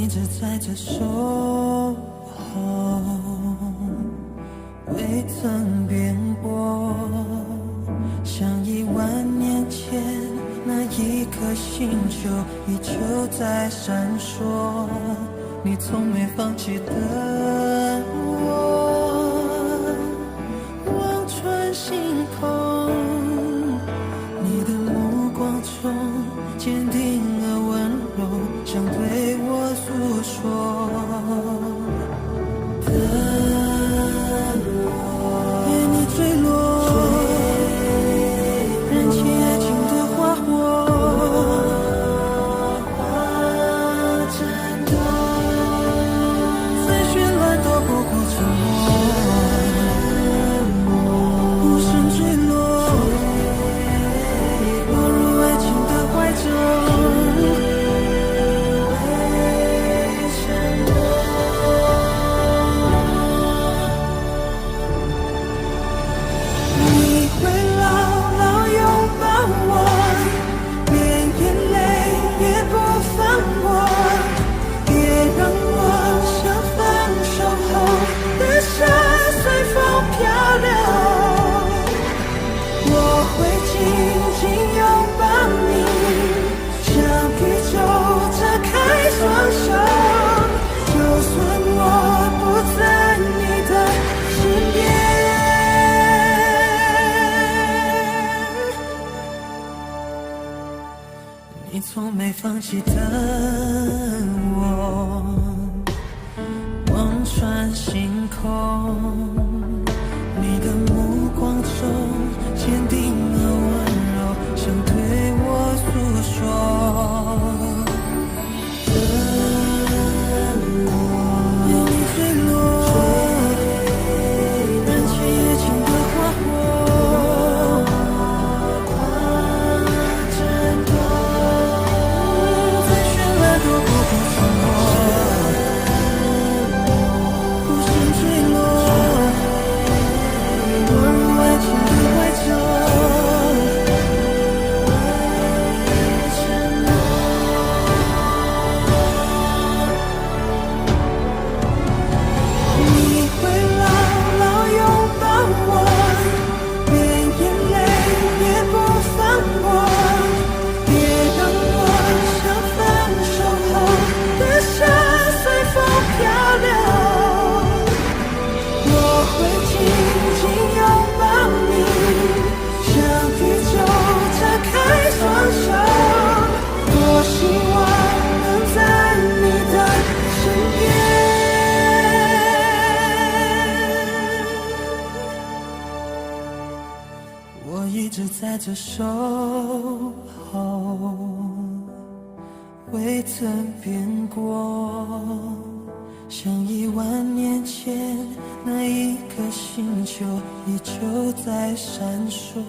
一直在这守候，未曾变过，像10000年前那一颗星球依旧在闪烁，你从没放弃的我，望穿星空，你的目光中坚定而温柔，想对我诉说的我，愿你坠落，燃起爱情的花火，战斗，最绚烂躲不过沉默，无声坠落，落入爱情的怀中。你从没放弃的我，望穿星空，你的目光中坚定而温柔，想对我诉说的我，愿你坠落，燃起爱情的花火，战斗，我一直在这守候，未曾变过，像10000年前那一颗星球依旧在闪烁。